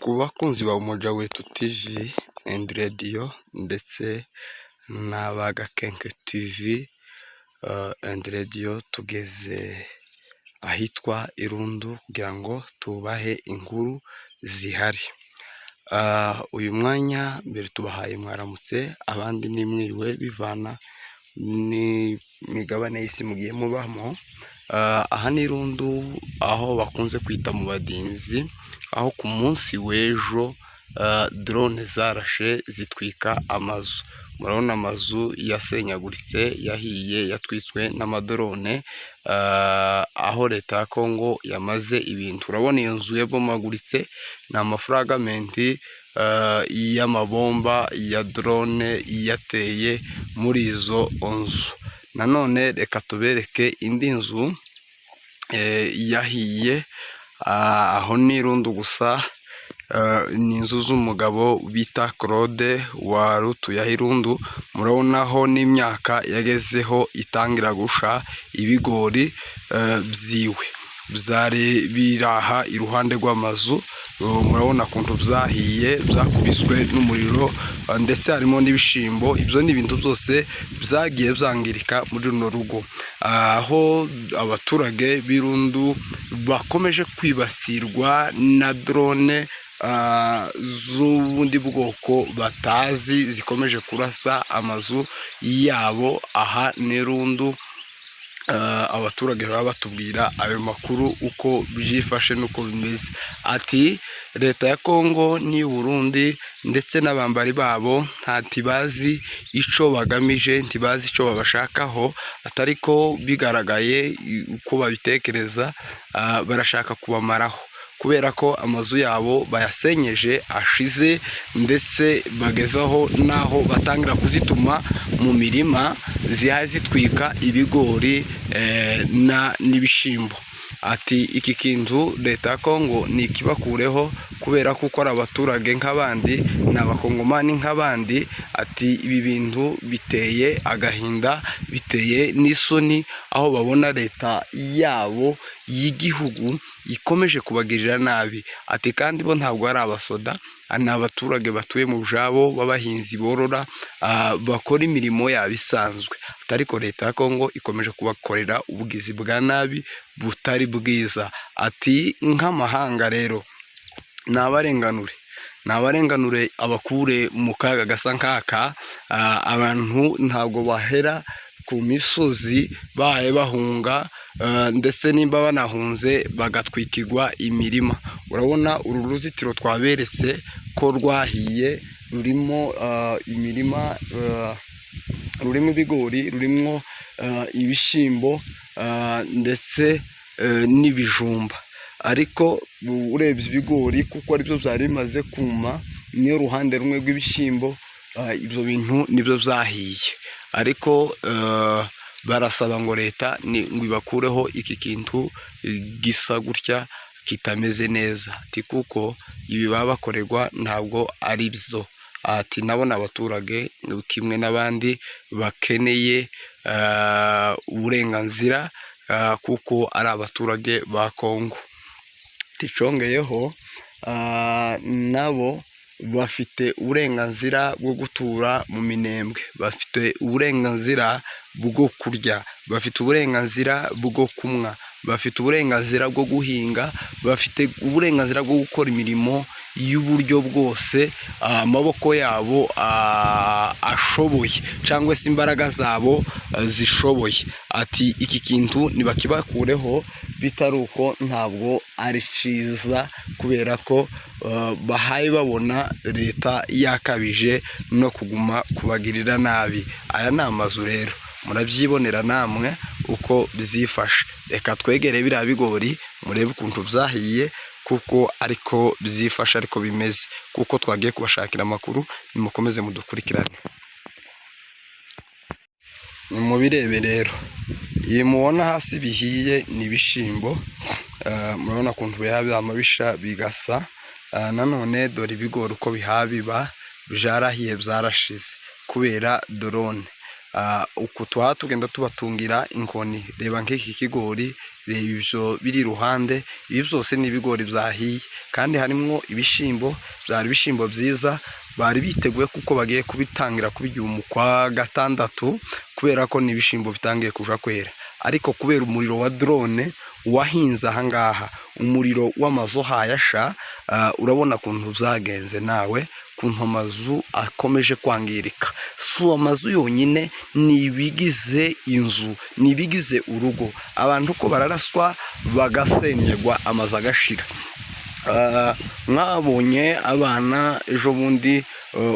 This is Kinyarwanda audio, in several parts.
Ku bakunzi ba Umoja Wetu TV and Radio ndetse n'abagakenke TV and Radio, tugeze ahitwa Irundu kugira ngo tubahe inkuru zihari. Uyu mwanya mbere tubahaye mwaramutse, abandi nimwiriwe bivana ni migabane y'isi mugiye mubamo. Aha ni Irundu, aho bakunze kwita mu badinzi, aho ku munsi w'ejo drone zarashe zitwika amazu. Murabona amazu yasenyaguritse, yahiye, yatwiswe n'amadrone, aho leta ya Kongo yamaze ibintu. Urabona iyo nzu yabomaguritse, ni amafragamenti y'amabomba ya drone yateye muri izo nzu. Nanone reka tubereke indi nzu yahiye, aho ni Irundu gusa. Ni inzu z'umugabo bita Claude warutuye Irundu. Murabonaho n'imyaka yagezeho itangira gusha, ibigori byiwe byari biraha iruhande rw'amazu. Murabona kuntu byahiye, byakubiswe n'umuriro, ndetse harimo n'ibishimbo. Ibyo ni ibintu byose byagiye byangirika muri runo rugo, aho abaturage b'Irundu bakomeje kwibasirwa na drone z'ubundi bwoko batazi, zikomeje kurasa amazu yabo. Aha ni Irundu, abaturage baba batubwira ayo makuru uko byifashe nuko bimeze. Ati leta ya Kongo n'iy'u Burundi ndetse n'abambari babo ntibazi ico bagamije, ntibazi ico babashakaho, atariko bigaragaye uko babitekereza, barashaka kubamaraho kubera ko amazu yabo bayasenyeje ashize, ndetse bagezaho naho batangira kuzituma mu mirima zihaye zitwika ibigori n'ibishimbo. Ati iki kintu leta ya Kongo nikibakureho kubera ko ari abaturage nk'abandi, n'abakongomani nk'abandi. Ati ibi bintu biteye agahinda, biteye n'isoni, aho babona leta yabo y'igihugu ikomeje kubagirira nabi. Ati kandi bo ntabwo ari abasoda, ni abaturage batuye mu byabo b'abahinzi borora, bakora imirimo yabo isanzwe. Ariko leta ya Kongo ikomeje kubakorera ubugizi bwa nabi butari bwiza. Ati nk'amahanga rero nabarenganure abakure mu kaga gasa nk'aka. Abantu ntabwo bahera ku misozi bahaye bahunga, ndetse nimba banahunze bagatwikirwa imirima. Urabona uru ruzitiro twaberetse ko rwahiye, rurimo imirima, rurimo ibigori, rurimo ibishimbo, ndetse n'ibijumba. Ariko urebye ibigori kuko aribyo byari bimaze kuma, niyo ruhande rumwe rw'ibishimbo, ibyo bintu nibyo byahiye. Ariko barasaba ngo leta ngo ibakureho iki kintu gisa gutya kitameze neza. Ati kuko ibi baba bakorerwa ntabwo ari byo. Ati nabo ni abaturage kimwe n'abandi bakeneye uburenganzira, kuko ari abaturage ba Kongo. Ticongeyeho nabo bafite uburenganzira bwo gutura mu minembwe, bafite uburenganzira bwo kurya, bafite uburenganzira bwo kumwa, bafite uburenganzira bwo guhinga, bafite uburenganzira bwo gukora imirimo y'uburyo bwose amaboko yabo ashoboye, cyangwa se imbaraga zabo zishoboye. Ati iki kintu nibakibakureho, bitari uko ntabwo ari cyiza, kubera ko bahaye babona leta yakabije no kuguma kubagirira nabi. Aya ni amazu rero, murabyibonera namwe uko byifashe. Reka twegere biriya bigori murebe ukuntu byahiye, kuko ariko byifashe, ariko bimeze, kuko twagiye kubashakira amakuru. Nimukomeze mudukurikirane, nimubirebe rero. Iyi mubona hasi bihiye ni ibishimbo, murabona ukuntu bihabiye amabisha bigasa. Nanone dore ibigori uko bihabiba byarahiye, byarashize kubera drone. uku tugenda tubatungira inkoni. Reba nk'iki kigori, reba ibyo biri iruhande, ibi byose ni ibigori byahiye kandi harimo ibishyimbo, byari ibishyimbo byiza bari biteguye kuko bagiye kubitangira kubirya mu kwa gatandatu, kubera ko ni ibishyimbo bitangiye kuja kwera. Ariko kubera umuriro wa drone wahinze ahangaha, umuriro w'amazu hayasha, urabona kuntu byagenze nawe, kuntu amazu akomeje kwangirika. Si amazu yonyine, nibigize inzu, nibigize urugo, abantu ko bararaswa bagasenyegwa, amazu agashira. Mwabonye abana ejo bundi,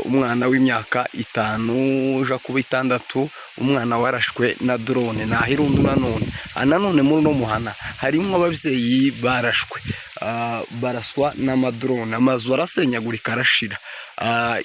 umwana w'imyaka 5 uja kuba 6, umwana warashwe na drone. Nahirundu nanone muri no muhana harimo ababyeyi barashwe, baraswa n'amadrone, amazu arasenyagurika arashira.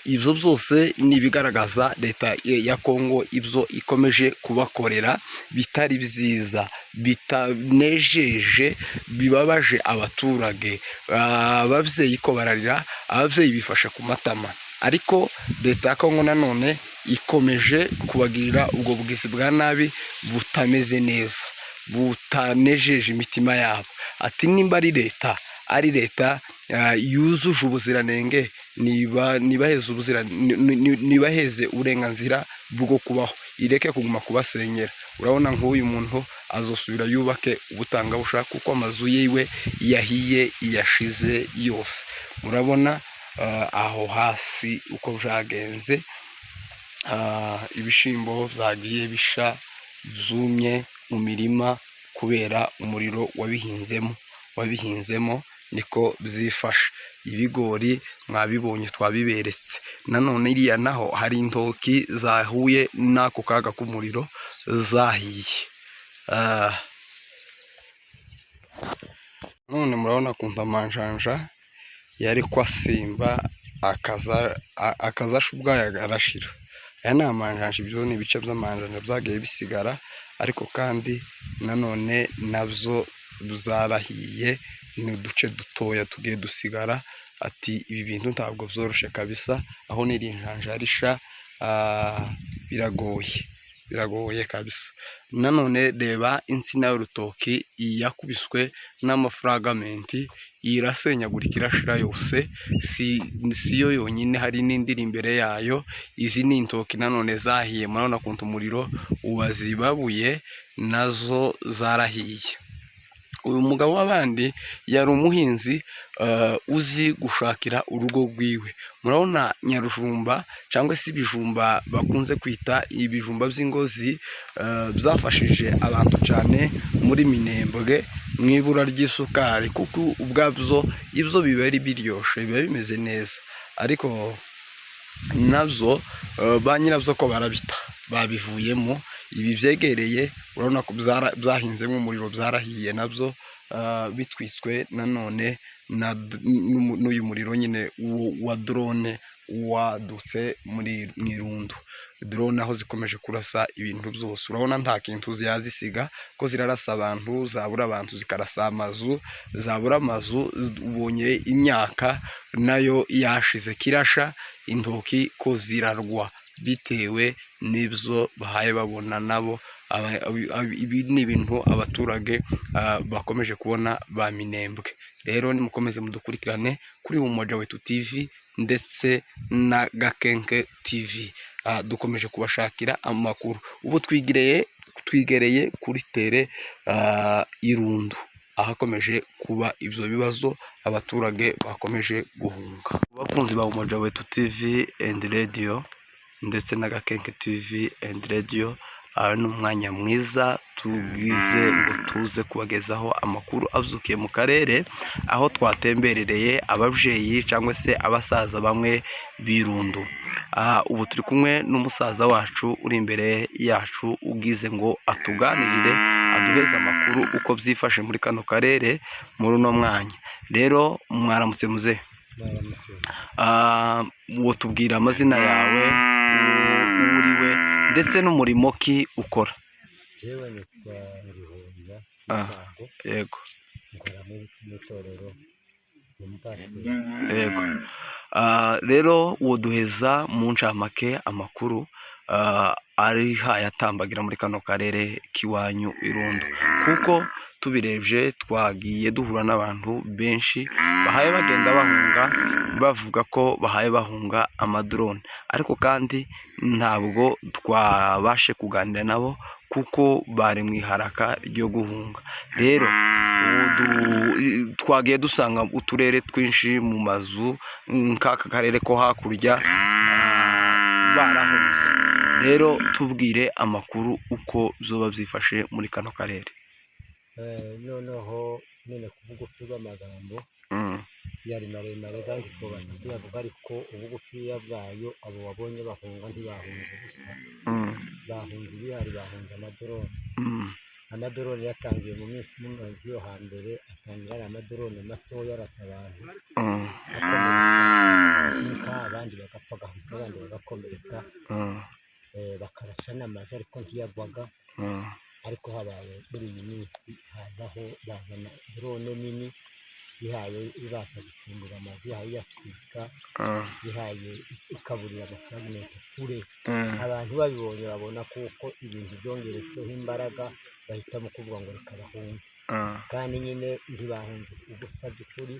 Ibyo byose ni bigaragaza leta ya Kongo ibyo ikomeje kubakorera bitari byiza, bitanejeje, bibabaje abaturage. Ababyeyi ko bararira, ababyeyi bifasha ku matama, ariko leta ya Kongo nanone ikomeje kubagirira ubwo bwisi bwa nabi butameze neza, butanejeje imitima yabo. Ati nimba ari leta yuzuje ubuziranenge, nibaheze uburenganzira bwo kubaho, ireke kuguma kubasenyera. Urabona nk'uyu muntu azosubira yubake ubutanga bushaka, kuko amazu yiwe yahiye, yashize yose. Murabona aho hasi uko byagenze, ibishyimbo byagiye bisha, byumye mu mirima kubera umuriro wabihinzemo niko byifashe. Ibigori mwabibonye twabiberetse. Nanone iriya naho hari intoki zahuye n'ako kaga k'umuriro zahiye. None murabona kunta amanjanja yari kwasimba akazasha ubwayo arashira. Aya ni amanjanja, ibyo ni ibice by'amanjanja byagiye bisigara, ariko kandi nanone nabyo zarahiye, ni uduce dutoya tugiye dusigara. Ati ibi bintu ntabwo byoroshye kabisa, aho niri njanja risha, biragoye kabisa. Nanone reba insina y'urutoki yakubiswe n'amafragamenti, irasenyagurika irashira yose. Si yo yonyine, hari n'indiri imbere yayo. Izi ni intoki nanone zahiye, murabona kuntu umuriro ubazibabuye, nazo zarahiye. Uyu mugabo w'abandi yari umuhinzi uzi gushakira urugo rwiwe. Murabona nyarujumba cyangwa se ibijumba bakunze kwita ibijumba by'ingozi, byafashije abantu cyane muri Minembwe mu ibura ry'isukari, kuko ubwabyo ibyo biba ari biryoshe, biba bimeze neza. Ariko nabyo ba nyirabyo ko barabita, babivuyemo. Ibi byegereye, urabona ko byahinzemo umuriro, byarahiye nabyo, bitwiswe nanone n'uyu muriro nyine wa drone wadutse mu Irundu. Drone aho zikomeje kurasa ibintu byose. Urabona nta kintu yazisiga, ko zirarasa abantu, zabura abantu zikarasa amazu, zabura amazu. Ubonye imyaka nayo yashize kirasha, intoki ko zirarwa bitewe n'ibyo bahaye babona nabo. Ibi ni ibintu abaturage bakomeje kubona ba Minembwe. Rero nimukomeze mudukurikirane kuri Umoja Wetu TV ndetse na Gakenke TV. Dukomeje kubashakira amakuru. Ubu twigereye kuri tere Irundu, ahakomeje kuba ibyo bibazo, abaturage bakomeje guhunga. Abakunzi ba Umoja Wetu TV and Radio ndetse na Gakenke TV and Radio, ni umwanya mwiza tugize ngo tuze kubagezaho amakuru abyukiye mu karere, aho twatemberereye ababyeyi cyangwa se abasaza bamwe b'Irundu. Ubu turi kumwe n'umusaza wacu uri imbere yacu, ugize ngo atuganirire, aduheze amakuru uko byifashe muri kano karere muri uno mwanya. Rero mwaramutse muze, uwo tubwira amazina yawe, uriwe ndetse n'umurimo ki ukora. Jewe nitwa Ruhunga. Yego. Nkora mu itorero Yego. Rero uwo duheza mu ncamake amakuru, ari hayatambagira muri kano karere k'iwanyu Irundo, kuko tubirebye twagiye duhura n'abantu benshi bahaye bagenda bahunga bavuga ko bahaye bahunga amadrone, ariko kandi ntabwo twabashe kuganira nabo kuko bari mu iharaka ryo guhunga. Rero twagiye dusanga uturere twinshi mu mazu nk'aka karere ko hakurya barahunze. Rero tubwire amakuru uko zoba byifashe muri kano karere. noneho nyine kuvugufi bw'amagambo yari maremare kandi twobagira ariko ubugufiya bwayo abo wabonye bahunga ntibahunze gusa, bahunze ibihari, bahunze amadorone yatangiye mu minsi y'amazi yo hambere, atangira ari amadorone matoya arasa abantu akomereka, abandi bagapfa gahuka, abandi bagakomereka, bakarasa n'amazi ariko ntiyagwaga. Ariko habaye muri iyi minsi hazaho bazana drone nini ihaye ibasha gusimbura amazi, ihaye yatwika, ihaye ikaburira amafragment kure. Abantu babibonye babona kuko ibintu byongeretseho imbaraga, bahitamo kuvuga ngo reka bahunge. Kandi nyine ntibahunze ubusa by'ukuri,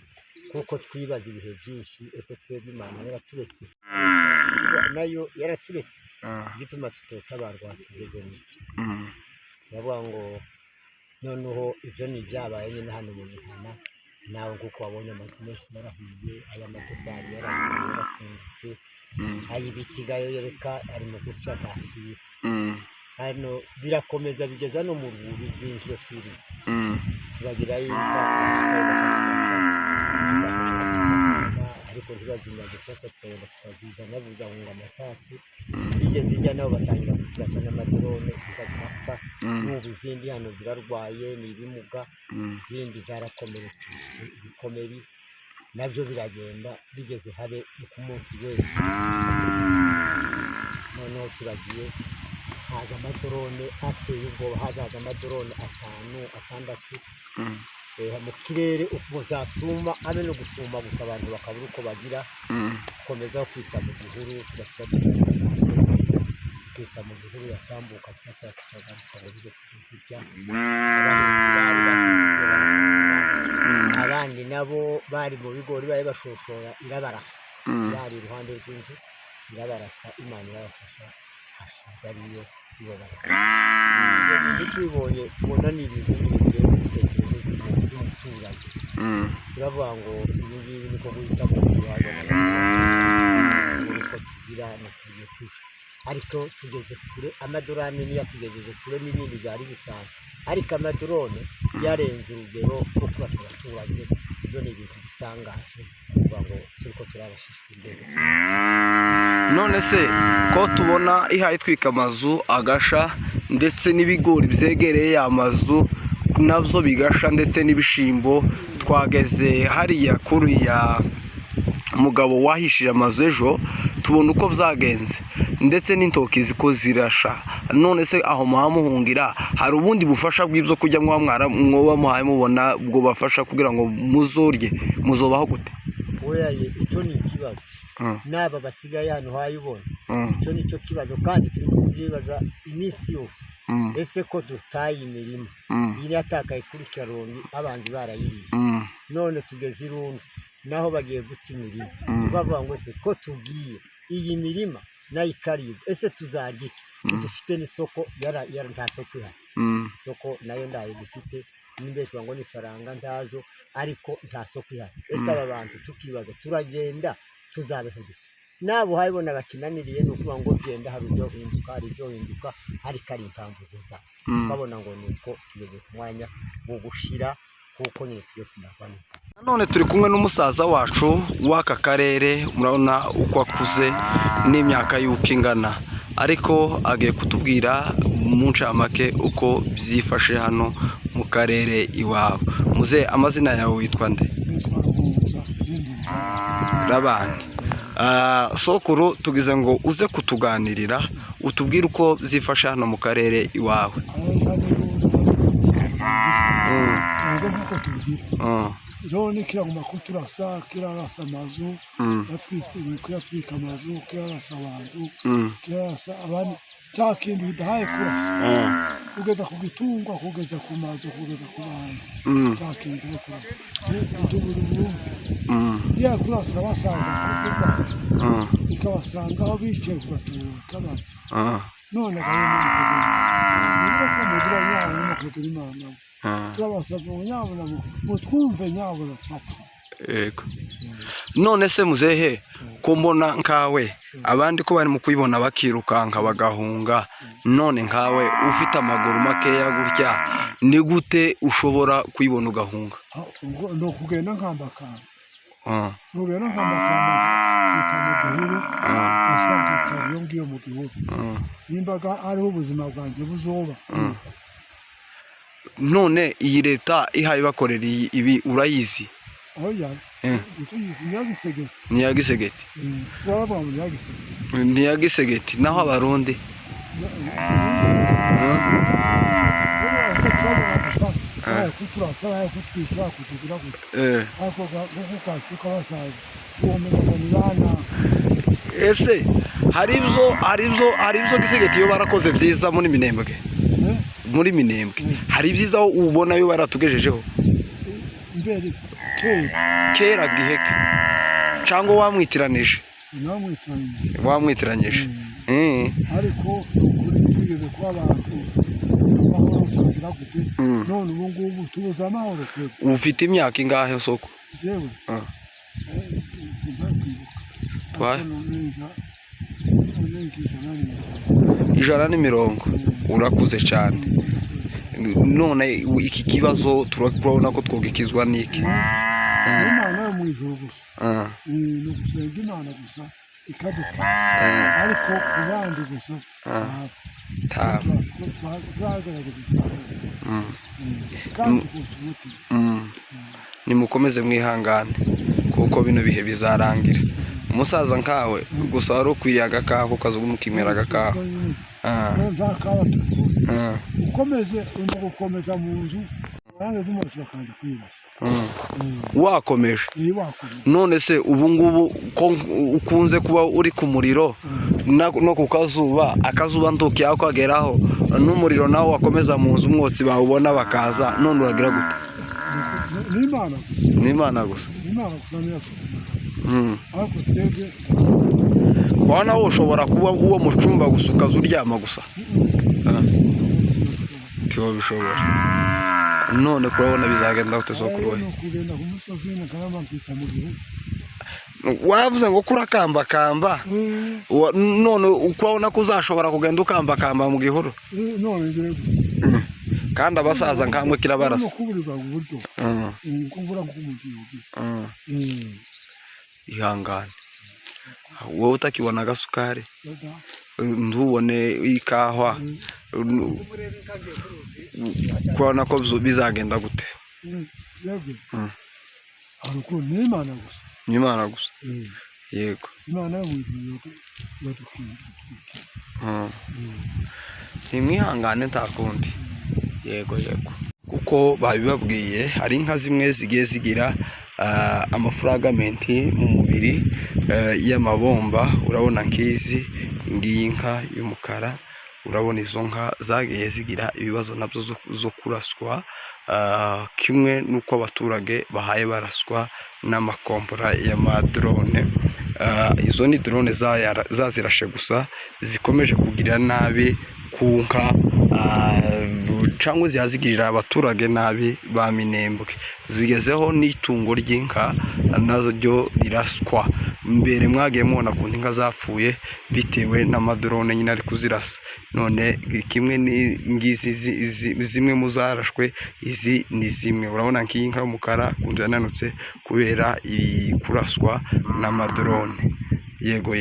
kuko twibaza ibihe byinshi, ese twebwe Imana yaraturetse, nayo yaraturetse, gituma tutotabarwa tugeze n'iki. Bavuga ngo noneho ibyo ni ibyabaye nyine hano mu mihana, nawe kuko wabonye amazu menshi yarahiye, aya matafari yarahiye yarafungutse, ay'ibiti gayo yereka ari mu guca kasira. Hano birakomeza bigeza no mu rwuri rwinshi yo twiri, tubagira y'inka ariko ntibazimya gufata, tukagenda tukazizana bivuga ngo amasasu bigeze ijya nabo batangira kugasa n'amadrone zigapfa. N'ubu izindi hano zirarwaye, ni ibimuga, izindi zarakomeretse ibikomeri, nabyo biragenda bigeze habe ku munsi wese. Noneho turagiye haza amadrone ateye ubwoba, hazaza amadrone 5, 6 mu kirere, uko zasuma abe no gusuma gusa abantu bakabura uko bagira. Komeza kwita mu gihuru, twita mu gihuru yatambuka, twasaka tukagaruka ngo bize kuzijya. Abandi nabo bari mu bigori bari bashoshora irabarasa, bari iruhande rw'inzu irabarasa. Imana irabafasha ariyo ibabara. Tubonye tubona ni ibintu by'umuturage, turavuga ngo ibi ngibi niko guhita mu gihugu uko tugira no kugiye tusha. Ariko tugeze kure, amadorone niyo yatugejeje kure n'ibindi byari bisanzwe, ariko amadorone yarenze urugero rwo kurasa abaturage. Ibyo ni ibintu bitangaje, kuvuga ngo turiko turabashishwa imbere. None se ko tubona ihaye twika amazu agasha, ndetse n'ibigori byegereye amazu nabyo bigasha, ndetse n'ibishimbo. Twageze hariya kuri ya mugabo wahishije amazu ejo, tubona uko byagenze, ndetse n'intoki ziko zirasha. None se aho muhamuhungira hari ubundi bufasha bw'ibyo kujya mwoba muhaye mubona bwo bafasha kugira ngo muzorye, muzobaho gute? Oyaye, icyo ni ikibazo. Naba basigaye hano hayibona, icyo ni cyo kibazo, kandi turi kubyibaza iminsi yose. Ese ko dutaye imirima iri yatakaye kuri Karongi, abanzi barayiriye, none tugeze Irundo naho bagiye guta imirima. Tubavuga ngo se ko tugiye iyi mirima nayo ikaribwa, ese tuzarya iki? Dufite n'isoko yara nta soko ihari, isoko nayo ndayo dufite, nimbeshwa ngo ni faranga ntazo, ariko nta soko ihari. Ese aba bantu tukibaza turagenda tuzabeho gute? Nabo hayibona bakinaniriye no kuvuga ngo genda hari ibyo hinduka, hari ibyo hinduka, ariko ari impamvu ziza. Babona ngo nuko tugeze ku mwanya wo gushira, kuko nyine tugiye kumarwanza. None turi kumwe n'umusaza wacu w'aka karere, murabona uko akuze n'imyaka y'uko ingana, ariko agiye kutubwira mu ncamake uko byifashe hano mu karere iwabo. Muze, amazina yawe witwa nde? Rabani. Sokuru tugize ngo uze kutuganirira, utubwire uko byifashe hano mu karere iwawe. Rone kira mu makuturasa, kirarasa amazu, kiratwika amazu, kirarasa abantu, kirarasa abandi cya kintu bidahaye kurasa kugeza ku gitungwa kugeza ku mazu kugeza ku bantu cya kintu bidahaye kurasa itubura uburumwe iyo kurasa basanga ku rwacu ikabasanga aho bicaye ku gatura kabaza none niba ko mugira nyabo no kugira imana turabasaba nyabo ngo twumve nyabo twapfa yego none se muzehe ko mbona nkawe abandi ko bari mu kwibona bakirukanka bagahunga none nkawe ufite amaguru makeya gutya ni gute ushobora kwibona ugahunga no kugenda nkambakamba nugenda nkambakamba mu ashaka yongiye mu gihugu nimbaga ariho ubuzima bwanjye buzoba none iyi leta ihaye bakorera ibi urayizi oya Niyagisegeti Niyagisegeti naho abarundi ese hari ibyo Gisegeti yo barakoze byiza muri Minembwe hari ibyiza ubona yo baratugejejeho kera giheke cyangwa wamwitiranije ariko tugeze kuba abantu amahoro turagira gute none ubu ngubu tubuze amahoro ufite imyaka ingahe soko jewe ijana n'imirongo urakuze cyane none iki kibazo turabona ko twogikizwa niki Imana yo mu ijuru gusa no gusenga Imana gusa ikadukiza ariko kubandi gusa nimukomeze mwihangane kuko bino bihe bizarangira umusaza nkawe gusa wari ukwiriye agakaho ukazumukimera agakaho ukomeza mu nzu wakomeje none se ubu ngubu ko ukunze kuba uri ku muriro no ku kazuba akazuba ntukiya kwageraho n'umuriro nawo wakomeza mu nzu umwotsi bawubona bakaza none uragira gute n'Imana gusa wana wo ushobora kuba uwo mu cyumba gusa ukaza uryama gusa tiwo bishobora none kurabona bizagenda gute zo kuroye wavuze ngo kurakambakamba none ukurabona ko uzashobora kugenda ukambakamba mu gihuru kandi abasaza nkamwe kirabarasa ihangane wowe utakibona agasukari ntubone ikahwa kurabona ko bizagenda gute n'Imana gusa yego nimwihangane nta kundi yego kuko babibabwiye hari inka zimwe zigiye zigira amafuragamenti mu mubiri y'amabomba urabona nk'izi ngiyi nka y'umukara urabona izo nka zagiye zigira ibibazo nabyo zo kuraswa kimwe n'uko abaturage bahaye baraswa n'amakompora y'amadrone izo ni drone zazirashe gusa zikomeje kugira nabi ku nka cyangwa ziyazigirira abaturage nabi ba Minembwe zigezeho n'itungo ry'inka naryo riraswa mbere mwagiye mubona ku inka zapfuye bitewe n'amadrone nyine ari kuzirasa none kimwe n'ingizi zimwe mu zarashwe izi ni zimwe urabona nk'iyi nka y'umukara kunze yananutse kubera kuraswa n'amadrone yego